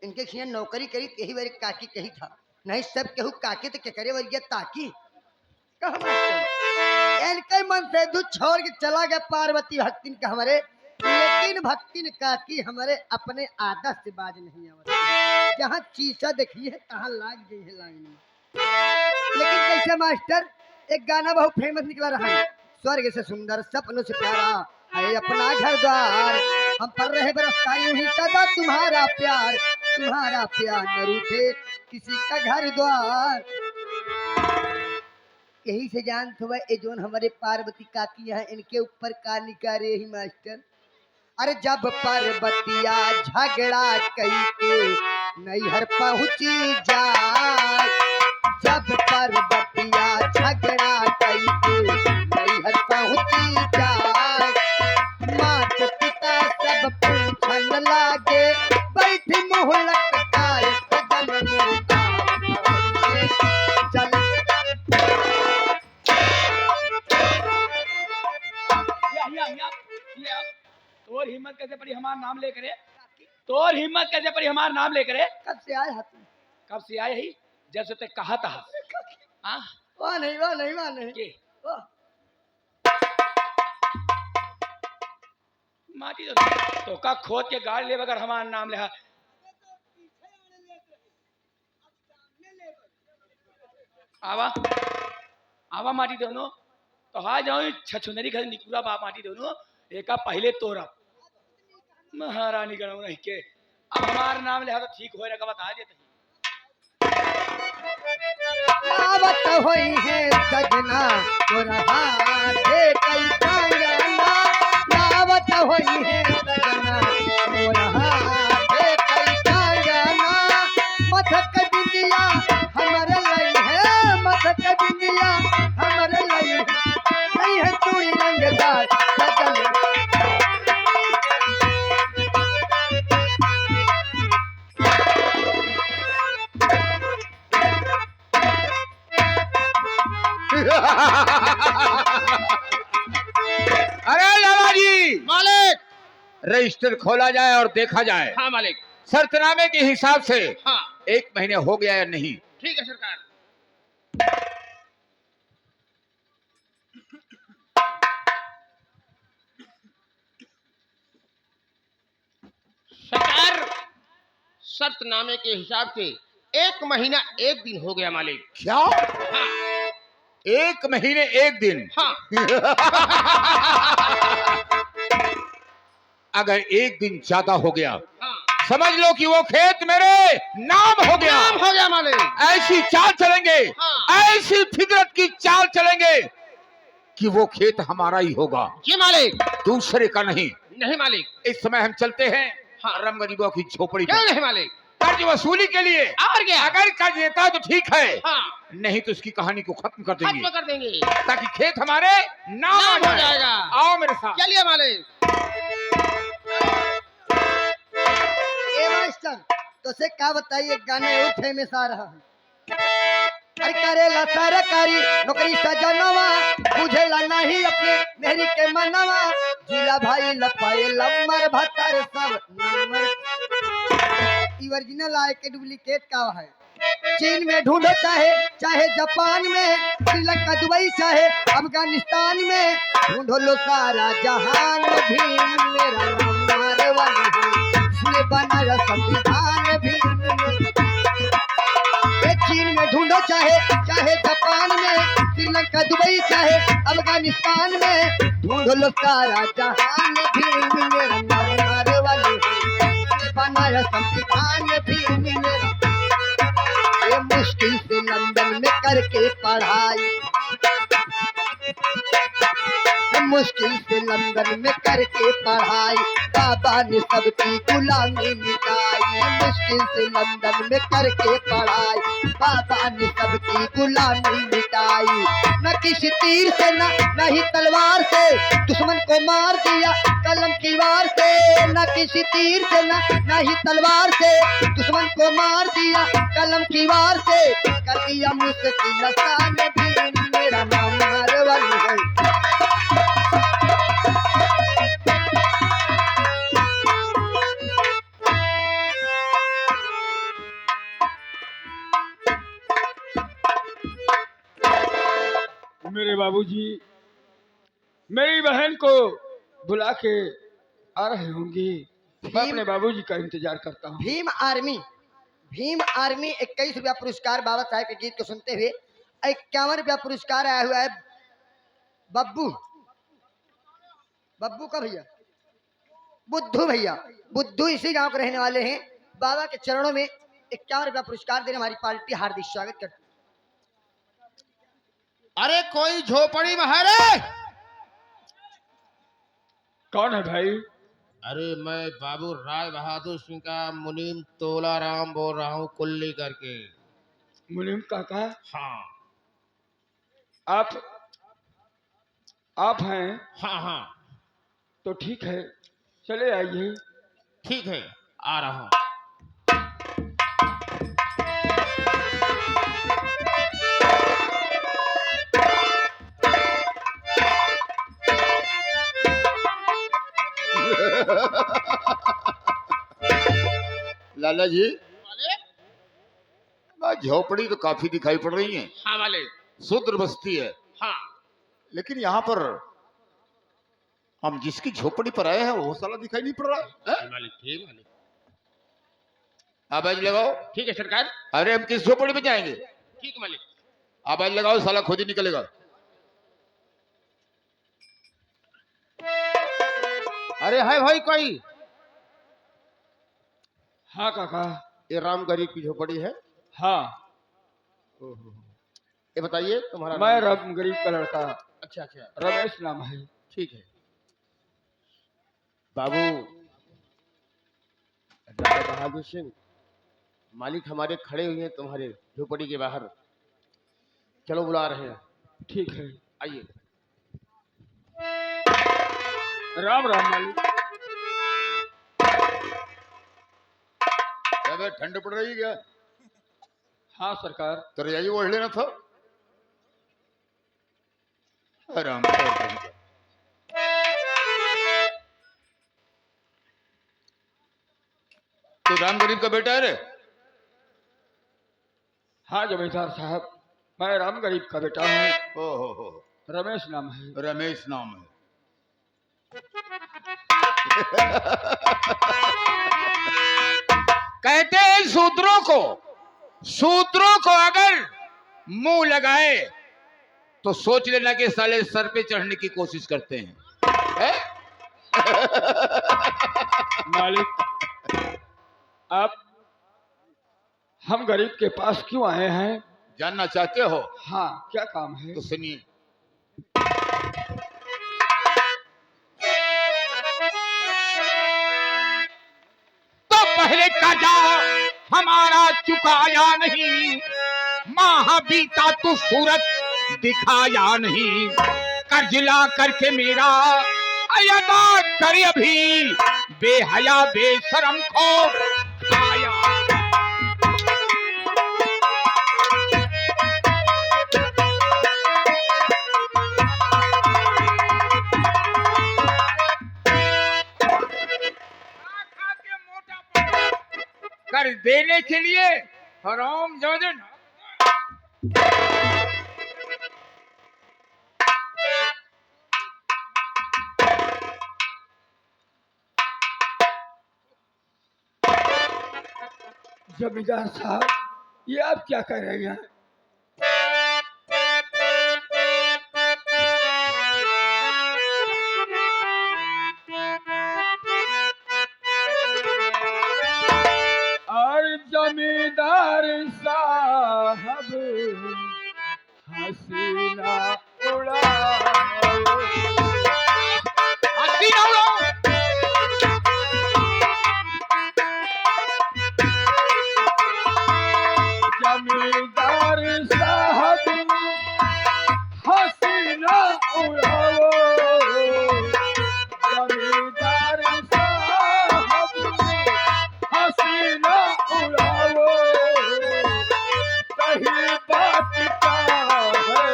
इनके खिया नौकरी करी यही बार काकी कही था नहीं सब केहू काके तो क्या करे वरिया ताकी इनके मन से दूध छोड़ के चला गया पार्वती भक्तिन का हमारे लेकिन भक्तिन काकी हमारे अपने आदत से बाज नहीं आवत जहाँ चीसा देखी है कहाँ लाग गई है लाइन में। लेकिन कैसे मास्टर एक गाना बहुत फेमस निकला रहा है स्वर्ग से सुंदर सपनों से प्यारा है अपना घर द्वार हम पर रहे बरसता यूं ही सदा तुम्हारा प्यार न रूठे किसी का घर द्वार। यही से जान थो ये जोन हमारे पार्वती काकी है इनके ऊपर का निकारे ही मास्टर। अरे जब पार्वतिया झगड़ा कई के नैहर पहुंची जाए जब पार्वतिया झगड़ा कई के नैहर पहुंची जाए मात पिता सब पूछन लागे बैठी मुँह लटकाए चल तोर हिम्मत कैसे पड़ी हमारा नाम ले करे तोर हिम्मत कैसे पड़ी हमारा नाम ले करे कब से आए हाथ में कब से आए ही जब से ते कहा था हाँ वाह नहीं के माटी तो का खोद के गाड़ ले बगैर हमारा नाम ले आवा आवा माटी दोनों तो हाँ जाओ छछुनरी घर निकुरा बाप माटी दोनों एका पहले तोरा महारानी गणव नहीं के अब हमारा नाम ले तो ठीक हो रहा बता देते आवत होई है सजना तोरा हाथे कई कांगना आवत होई है सजना तोरा हाथे कई कांगना मथक बिंदिया हमर लई है मथक बिंदिया हमर लई नहीं है चूड़ी रंगदार सजन अरे लाला जी मालिक रजिस्टर खोला जाए और देखा जाए हाँ मालिक शर्तनामे के हिसाब से हाँ 1 महीने हो गया या नहीं। ठीक है सरकार। सरकार शर्तनामे के हिसाब से 1 महीना 1 दिन हो गया मालिक। क्या हाँ 1 महीने 1 दिन? हाँ अगर 1 दिन ज्यादा हो गया हाँ समझ लो कि वो खेत मेरे नाम हो गया। नाम हो गया मालिक। ऐसी चाल चलेंगे हाँ। ऐसी फितरत की चाल चलेंगे कि वो खेत हमारा ही होगा जी मालिक। दूसरे का नहीं। नहीं मालिक। इस समय हम चलते हैं हाँ। रम गरीबों की झोपड़ी क्यों पर नहीं मालिक? कर्ज वसूली के लिए। और क्या? अगर कर्ज देता है तो ठीक है हाँ नहीं तो इसकी कहानी को खत्म कर देंगे खत्म कर देंगे ताकि खेत हमारे नाम नाम आ हो जाए। जाएगा। आओ मेरे साथ। चलिए मालिक। ए मास्टर तो से क्या बताइए गाने और फेमस आ रहा है। अरे करेला सरकारी नौकरी सजनवा बुझेला नहीं अपने मेहरी के मनवा जिला भाई लपाए लम्बर भतर सब नंबर ओरिजिनल आए के डुप्लीकेट का है। चीन में ढूंढो चाहे जापान में श्रीलंका दुबई चाहे अफगानिस्तान में ढूंढो लो सारा जहान भीम मेरा नंबर 1 है इसने बनाया संविधान भीम चीन में ढूंढो चाहे जापान में श्रीलंका दुबई चाहे अफगानिस्तान में ढूंढो लो सारा जहान भीम मेरा नंबर 1 है बनाया संविधान भीम मेरा। ये मुश्किल से लंदन में करके पढ़ाई मुश्किल से लंदन में करके पढ़ाई बाबा ने सबकी गुलामी मिटाई मुश्किल से लंदन में करके पढ़ाई बाबा ने सबकी गुलामी मिटाई न किसी तीर से न ही तलवार से दुश्मन को मार दिया कलम की वार से न किसी तीर से न ही तलवार से दुश्मन को मार दिया कलम की वार से कर दिया मुश्किल आसान भी मेरा नंबर 1 है। मेरे बाबूजी मेरी बहन को बुला के आ रहे होंगे। मैं अपने बाबूजी का इंतजार करता हूँ। भीम आर्मी 21 रुपया पुरस्कार बाबा साहेब के गीत को सुनते हुए 51 रुपया पुरस्कार आया हुआ है बब्बू का भैया बुद्धू इसी गांव के रहने वाले हैं। बाबा के चरणों में 51 रुपया पुरस्कार देने हमारी पार्टी हार्दिक स्वागत करती है। अरे कोई झोपड़ी में है रे? कौन है भाई? अरे मैं बाबू राय बहादुर सिंह का मुनीम तोलाराम बोल रहा हूँ, कुल्ली करके। मुनीम काका? हाँ आप हैं? हाँ हाँ तो ठीक है, चले आइए। ठीक है, आ रहा हूँ। लाला जी, झोपड़ी तो काफी दिखाई पड़ रही है। हाँ वाले, शुद्र बस्ती है। हाँ लेकिन यहाँ पर हम जिसकी झोपड़ी पर आए हैं वो साला दिखाई नहीं पड़ रहा है। मालिक, ठीक मालिक। आवाज लगाओ। ठीक है सरकार। अरे हम किस झोपड़ी में जाएंगे? ठीक मालिक। आवाज लगाओ, साला खुद ही निकलेगा। अरे है भाई कोई? हाँ काका। ये राम गरीब की झोपड़ी है? हाँ। ये बताइए तुम्हारा मैं नाम? राम गरीब का लड़का। अच्छा अच्छा, रमेश नाम है। ठीक है। बाबू राय बहादुर सिंह मालिक हमारे खड़े हुए हैं तुम्हारे झोपड़ी के बाहर। चलो बुला रहे हैं। ठीक है, आइए। राम राम मालिक। अबे ठंड पड़ रही है क्या? हाँ सरकार। तो रजाई ओढ़ लेना था। आराम तो राम गरीब का बेटा है रे? हाँ जमींदार साहब, मैं राम गरीब का बेटा हूँ। हो रमेश नाम है। रमेश नाम है। कहते हैं शूद्रों को अगर मुंह लगाए तो सोच लेना कि साले सर पे चढ़ने की कोशिश करते हैं। मालिक, आप हम गरीब के पास क्यों आए हैं? जानना चाहते हो? हाँ, क्या काम है? तो सुनिए। तो पहले कर्जा हमारा चुकाया नहीं, माह बीता तो सूरत दिखाया नहीं, कर्ज ला करके मेरा अदा कर अभी, बेहया बेशरम को खाया। कर देने के लिए हराम जादे। जमींदार साहब, ये आप क्या कर रहे हैं? और जमींदार साहब हसीना उड़ाओ, हसीना उड़ाओ। जमींदार साहब हसीना उड़ाओ, जमींदार साहब हसीना उड़ाओ, सही बात क्या है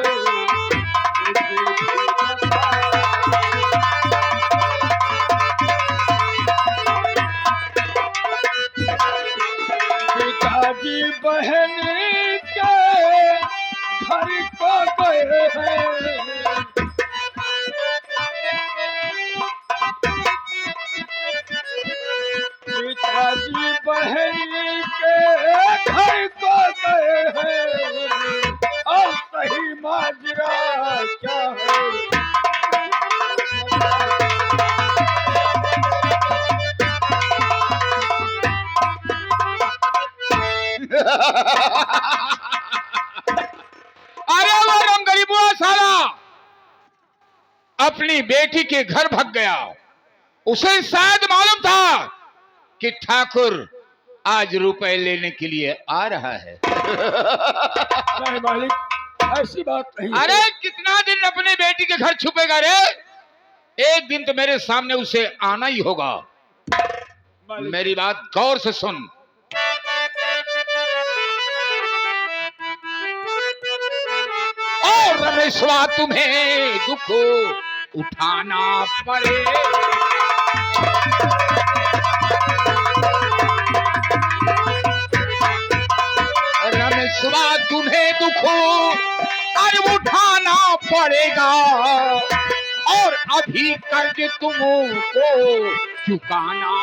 पिताजी बहन के घर को गए हैं। पिताजी बहन के घर को गए हैं और सही माजरा क्या है। अरे वो रंगरीबुआ साला अपनी बेटी के घर भाग गया। उसे शायद मालूम था कि ठाकुर आज रुपए लेने के लिए आ रहा है। नहीं मालिक, ऐसी बात नहीं है। अरे कितना दिन अपनी बेटी के घर छुपेगा रे? एक दिन तो मेरे सामने उसे आना ही होगा। मालिक, मेरी बात गौर से सुन। और रमेशवा तुम्हें दुख उठाना पड़े। रमेशवा तुम्हें दुख अरे उठाना पड़ेगा और अभी कर्ज तुमको चुकाना।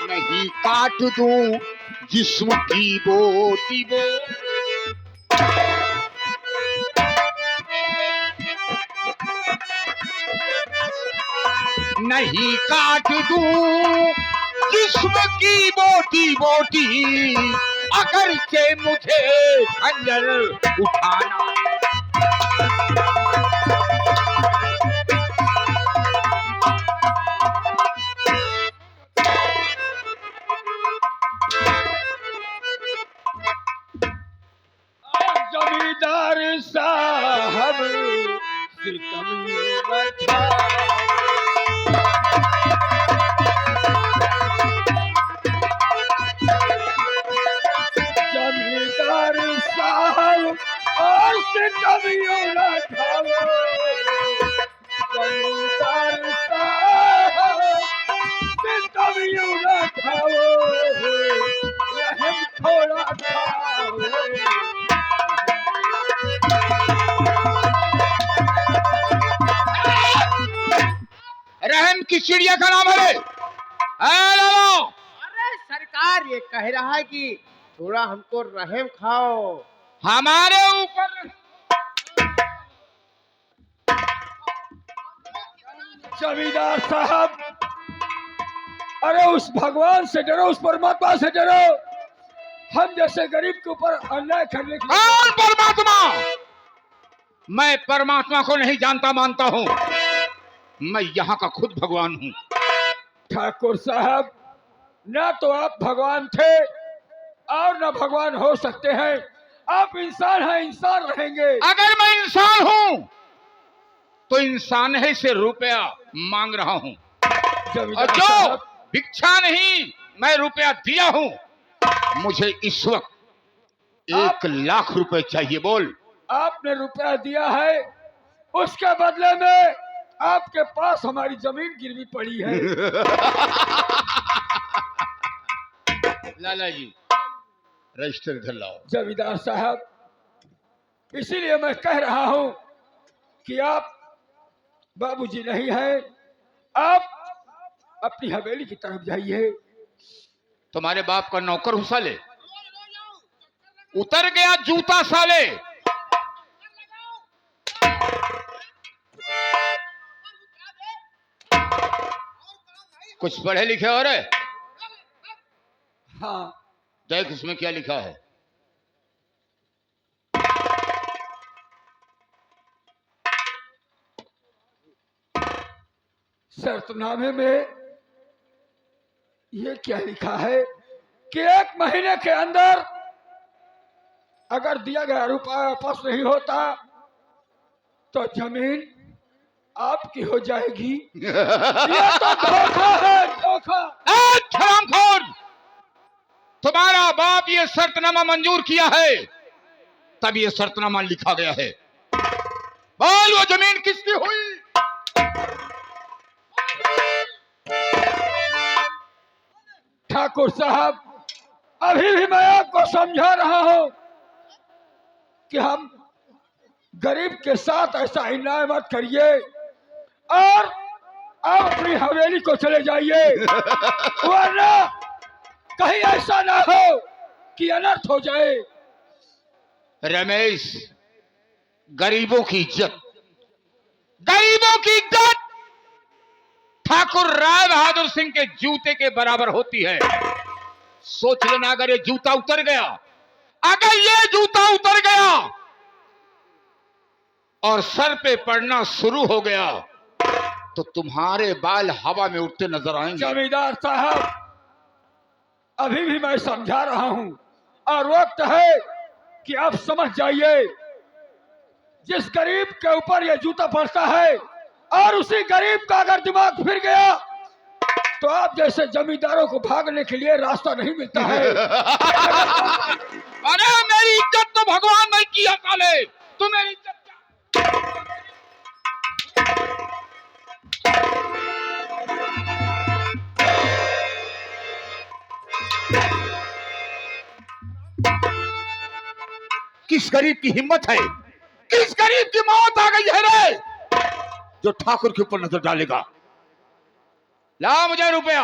नहीं काट दूं जिस्म की बोटी वो। नहीं काट दूं जिस्म की बोटी बोटी अगर के मुझे खंजर उठाना। जमींदार साहब सितम बचा। जमींदार साहब और सितम न खाओ। जमींदार साहब सितम न खाओ। रहम थोड़ा खाओ। रहम की चिड़िया का नाम है। अरे सरकार ये कह रहा है कि थोड़ा हमको रहम खाओ। हमारे ऊपर जमींदार साहब, अरे उस भगवान से डरो, उस परमात्मा से डरो। हम जैसे गरीब के ऊपर अन्याय करने की। कौन परमात्मा? मैं परमात्मा को नहीं जानता मानता हूँ। मैं यहाँ का खुद भगवान हूँ। ठाकुर साहब, ना तो आप भगवान थे और ना भगवान हो सकते हैं। आप इंसान हैं, इंसान रहेंगे। अगर मैं इंसान हूँ तो इंसान ही से रुपया मांग रहा हूँ। और जमींदार जो साहब, भिक्षा नहीं, मैं रुपया दिया हूँ। मुझे इस वक्त 1,00,000 रुपए चाहिए। बोल। आपने रुपया दिया है, उसके बदले में आपके पास हमारी जमीन गिरवी पड़ी है। लाला जी रजिस्टर इधर लाओ। जमींदार साहब, इसीलिए मैं कह रहा हूं कि आप बाबूजी नहीं हैं। आप अपनी हवेली की तरफ जाइए। तुम्हारे बाप का नौकर हूँ साले। उतर गया जूता साले। कुछ पढ़े लिखे और है? हाँ, देख इसमें क्या लिखा है। शर्तनामे में ये क्या लिखा है कि 1 महीने के अंदर अगर दिया गया रुपया वापस नहीं होता तो जमीन आपकी हो जाएगी। ये तो धोखा है, धोखा। हरामखोर! तुम्हारा बाप ये शर्तनामा मंजूर किया है, तब ये शर्तनामा लिखा गया है। बोल वो जमीन किसकी हुई? ठाकुर साहब, अभी भी मैं आपको समझा रहा हूं कि हम गरीब के साथ ऐसा अन्याय मत करिए और आप अपनी हवेली को चले जाइए, वरना कहीं ऐसा ना हो कि अनर्थ हो जाए। रमेश, गरीबों की इज्जत, गरीबों की इज्जत ठाकुर राय बहादुर सिंह के जूते के बराबर होती है। सोच लेना, अगर ये जूता उतर गया, अगर ये जूता उतर गया और सर पे पड़ना शुरू हो गया तो तुम्हारे बाल हवा में उड़ते नजर आएंगे। जमींदार साहब, अभी भी मैं समझा रहा हूं और वक्त है कि आप समझ जाइए, जिस गरीब के ऊपर यह जूता पड़ता है और उसी गरीब का अगर दिमाग फिर गया तो आप जैसे जमींदारों को भागने के लिए रास्ता नहीं मिलता है। अरे मेरी इज्जत तो भगवान नहीं किया काले, तू मेरी इज्जत किस गरीब की हिम्मत है, किस गरीब की मौत आ गई है रे, जो ठाकुर के ऊपर नजर डालेगा। ला मुझे रुपया,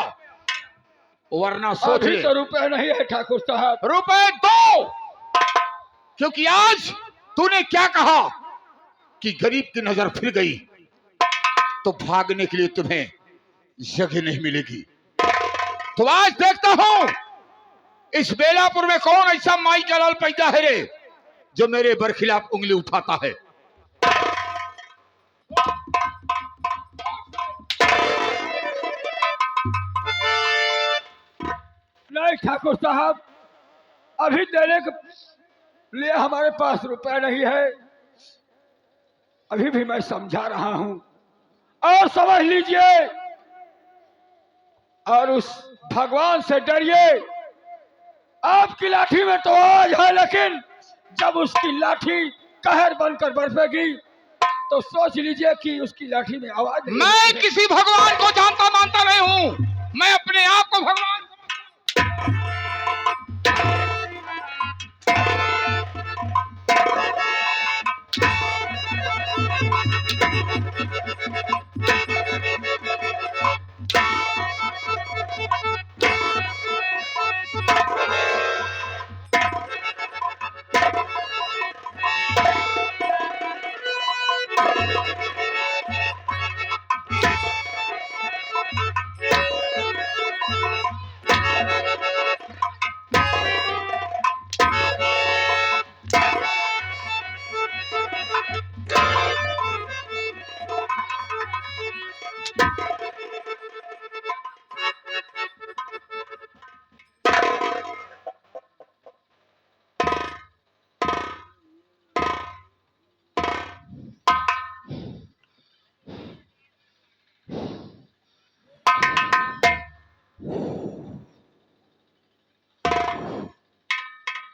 वरना सोच अभी ले। तो रुपए नहीं है ठाकुर साहब। रुपए दो, क्योंकि आज तूने क्या कहा कि गरीब की नजर फिर गई तो भागने के लिए तुम्हें जगह नहीं मिलेगी। तो आज देखता हूं इस बेलापुर में कौन ऐसा माई का लाल पैदा है रे जो मेरे बरखिलाफ उंगली उठाता है। नहीं ठाकुर साहब, अभी देने के लिए हमारे पास रुपए नहीं है। अभी भी मैं समझा रहा हूं और समझ लीजिए और उस भगवान से डरिए। आपकी लाठी में तो आज है, लेकिन जब उसकी लाठी कहर बनकर बरसेगी तो सोच लीजिए कि उसकी लाठी में आवाज नहीं मैं होती है। किसी भगवान को जानता मानता नहीं हूं, मैं अपने आप को भगवान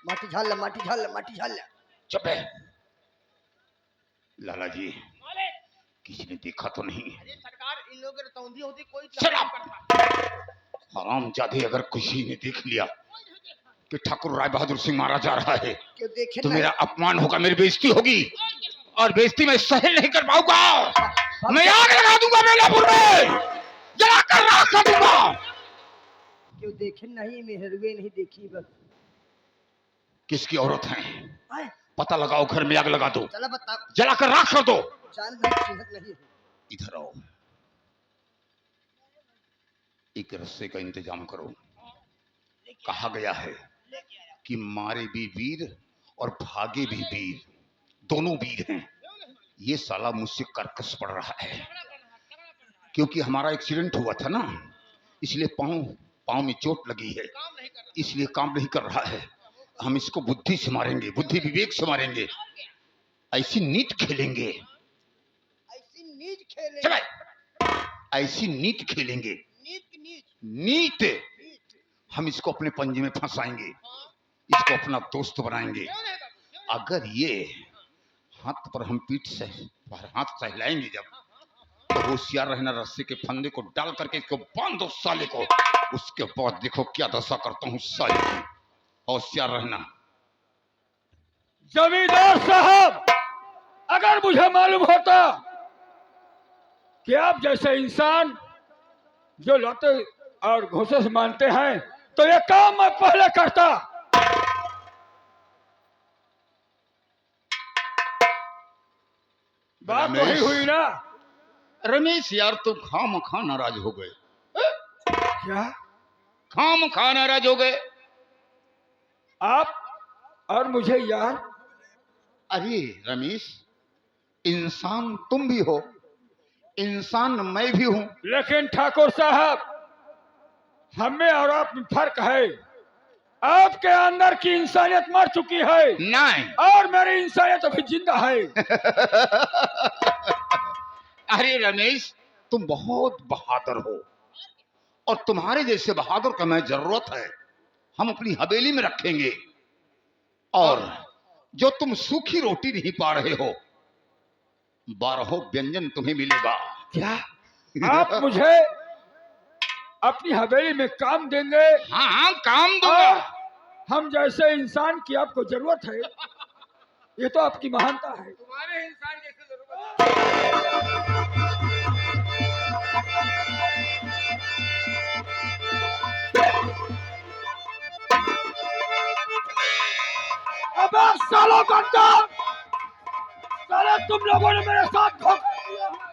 माटी झाल ला, माटी झाल ला, माटी झाल ला। चुप है। लाला जी, किसी ने देखा तो नहीं? सरकार, इन लोगों की रतौंधी होती कोई Shut up! हरामजादे, अगर किसी ने देख लिया कि ठाकुर राय बहादुर सिंह मारा जा रहा है क्यों देखे तो ना? मेरा अपमान होगा, मेरी बेइज्जती होगी और बेइज्जती में सहन नहीं कर पाऊंगा। मैं आग लगा दूंगा बेलापुर में, जलाकर राख कर दूंगा। क्यों देखे नहीं? मेहरवे नहीं देखी बस। किसकी औरत है? आए, पता लगाओ, घर में आग लगा दो, चला बता। जलाकर राख कर दो। जान नहीं, चिन्हत नहीं है। इधर आओ, एक रस्से का इंतजाम करो। कहा गया है कि मारे भी वीर और भागे भी वीर, दोनों वीर हैं। ये साला मुझसे कर्कश पड़ रहा है क्योंकि हमारा एक्सीडेंट हुआ था ना, इसलिए पाँव में चोट लगी है, इसलिए काम नहीं कर रहा है। हम इसको बुद्धि से मारेंगे, बुद्धि विवेक से मारेंगे, ऐसी नीत खेलेंगे, ऐसी नीच खेले। चले ऐसी नीत खेलेंगे, नीच की नीच। नीत। हम इसको अपने पंजे में फंसाएंगे, इसको अपना दोस्त बनाएंगे। अगर ये हाथ पर हम पीठ से हाथ सहलाएंगे जब, तो और होशियार रहना, रस्सी के फंदे को डाल करके इसको बांध दो साले को। उसके बाद देखो क्या दशा करता हूँ साले की। होशियार रहना। जमींदार साहब, अगर मुझे मालूम होता कि आप जैसे इंसान जो लाते और घूसे से मानते हैं तो ये काम मैं पहले करता। बात वही रमेश। हुई ना। रमेश यार, तुम खामखा नाराज हो गए। क्या खामखा नाराज हो गए। आप और मुझे यार? अरे रमेश, इंसान तुम भी हो, इंसान मैं भी हूं। लेकिन ठाकुर साहब, हमें और आप में फर्क है। आपके अंदर की इंसानियत मर चुकी है नहीं। और मेरी इंसानियत अभी जिंदा है। अरे रमेश, तुम बहुत बहादुर हो और तुम्हारे जैसे बहादुर का मैं जरूरत है। हम अपनी हवेली में रखेंगे और जो तुम सूखी रोटी नहीं पा रहे हो, 12 व्यंजन तुम्हें मिलेगा। क्या आप मुझे अपनी हवेली में काम देंगे? हाँ हाँ, काम दूंगा। और हम जैसे इंसान की आपको जरूरत है, ये तो आपकी महानता है। तुम्हारे इंसान जैसे जरूरत अब सालों घंटा, साले तुम लोगों ने मेरे साथ धोखा किया है।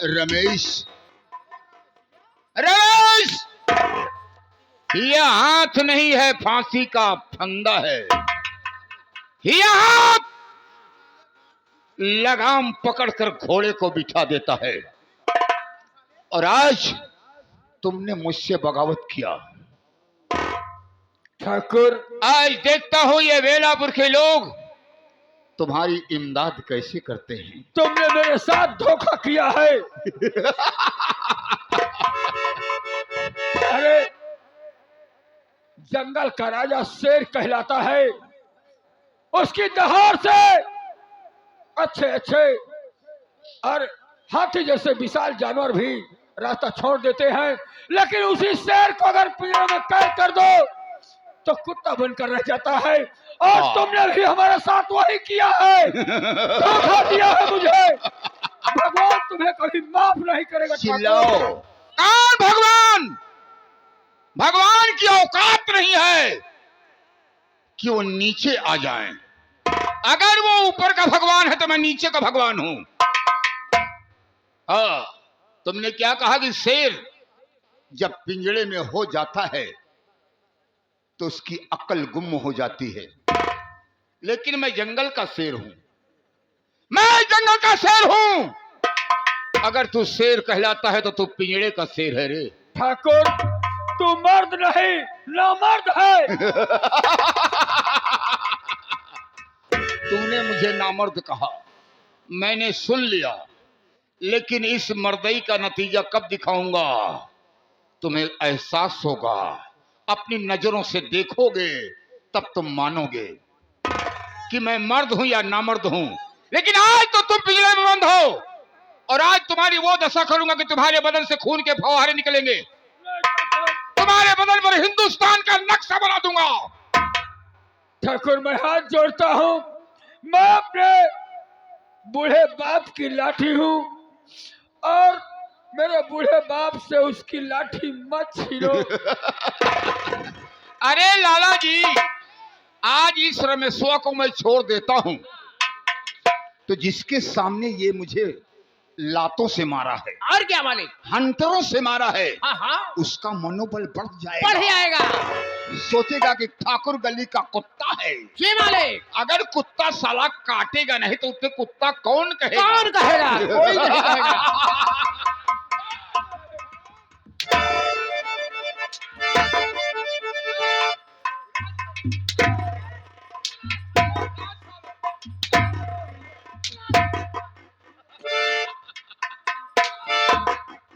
रमेश, रमेश, यह हाथ नहीं है फांसी का फंदा है। यह हाथ लगाम पकड़कर घोड़े को बिठा देता है। और आज तुमने मुझसे बगावत किया। ठाकुर, आज देखता हूं ये वेलापुर के लोग तुम्हारी इमदाद कैसे करते हैं। तुमने मेरे साथ धोखा किया है। अरे, जंगल का राजा शेर कहलाता है। उसकी दहाड़ से अच्छे अच्छे और हाथी जैसे विशाल जानवर भी रास्ता छोड़ देते हैं, लेकिन उसी शेर को अगर पिंजरे में कैद कर दो तो कुत्ता बनकर रह जाता है। और तुमने भी हमारे साथ वही किया है, धोखा दिया है मुझे। भगवान तुम्हें कभी माफ नहीं करेगा। चिल्लाओ। कौन भगवान? भगवान की औकात नहीं है कि वो नीचे आ जाएं। अगर वो ऊपर का भगवान है तो मैं नीचे का भगवान हूं। हाँ, तुमने क्या कहा कि शेर जब पिंजड़े में हो जाता है तो उसकी अक्ल गुम हो जाती है। लेकिन मैं जंगल का शेर हूं, मैं जंगल का शेर हूं। अगर तू शेर कहलाता है तो तू पिंजड़े का शेर है रे। ठाकुर, तू मर्द नहीं, नामर्द है। तूने मुझे नामर्द कहा, मैंने सुन लिया, लेकिन इस मर्दई का नतीजा कब दिखाऊंगा तुम्हें एहसास होगा। अपनी नजरों से देखोगे तब तुम मानोगे कि मैं मर्द हूं या नामर्द हूं। लेकिन आज तो तुम पिंजरे में बंद हो और आज तुम्हारी वो दशा करूंगा कि तुम्हारे बदन से खून के फव्वारे निकलेंगे। तुम्हारे बदन पर हिंदुस्तान का नक्शा बना दूंगा। ठाकुर, मैं हाथ जोड़ता हूँ। मैं अपने बूढ़े बाप की लाठी हूँ और मेरे बूढ़े बाप से उसकी लाठी मत छीनो। अरे लाला जी, आज इस रमेश्वर को मैं छोड़ देता हूं तो जिसके सामने ये मुझे लातों से मारा है और क्या मालिक? हंटरों से मारा है, हाँ हाँ, उसका मनोबल बढ़ जाएगा। बढ़ जाएगा। सोचेगा कि ठाकुर गली का कुत्ता है। जी मालिक। अगर कुत्ता साला काटेगा नहीं तो उसे कुत्ता कौन कहेगा? कौन कहेगा? कोई नहीं कहेगा।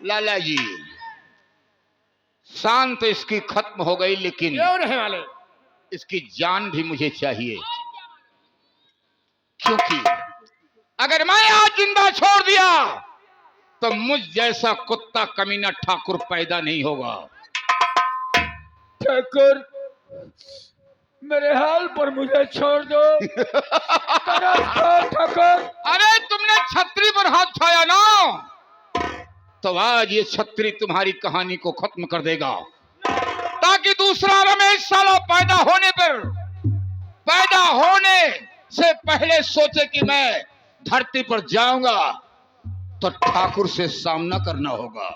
लाला जी, शान तो इसकी खत्म हो गई, लेकिन क्यों नहीं मालिक? इसकी जान भी मुझे चाहिए। क्योंकि अगर मैं आज जिंदा छोड़ दिया तो मुझ जैसा कुत्ता कमीना ठाकुर पैदा नहीं होगा। ठाकुर, मेरे हाल पर मुझे छोड़ दो। तरस खा ठाकुर। अरे तुमने छतरी पर हाथ उठाया ना, तो आज ये छतरी तुम्हारी कहानी को खत्म कर देगा, ताकि दूसरा रमेश साला पैदा होने से पहले सोचे कि मैं धरती पर जाऊंगा तो ठाकुर से सामना करना होगा।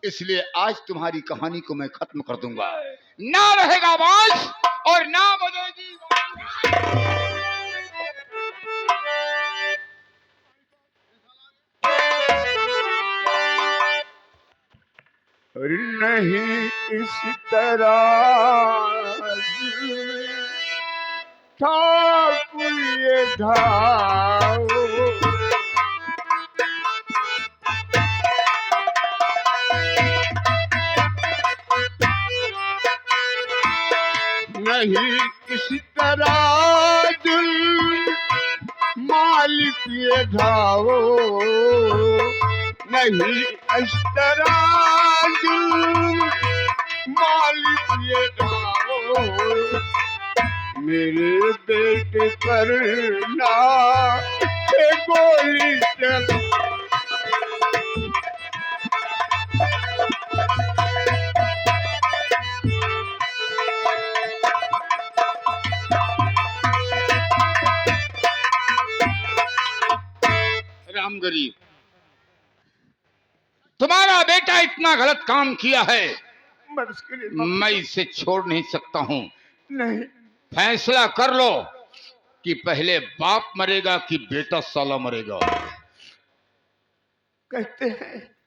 इसलिए आज तुम्हारी कहानी को मैं खत्म कर दूंगा। ना रहेगा बांस और ना बजेगी। नहीं इस तरह ठाकुर ये धाओ, नहीं इस तरह दिल मालिक ये धाओ, नहीं इस तरह दिल मालिक ये धाओ, मेरे बेटे पर ना ये गोली चल। राम गरीब, तुम्हारा बेटा इतना गलत काम किया है, मैं इसे छोड़ नहीं सकता हूँ। नहीं, फैसला कर लो कि पहले बाप मरेगा कि बेटा साला मरेगा। कहते हैं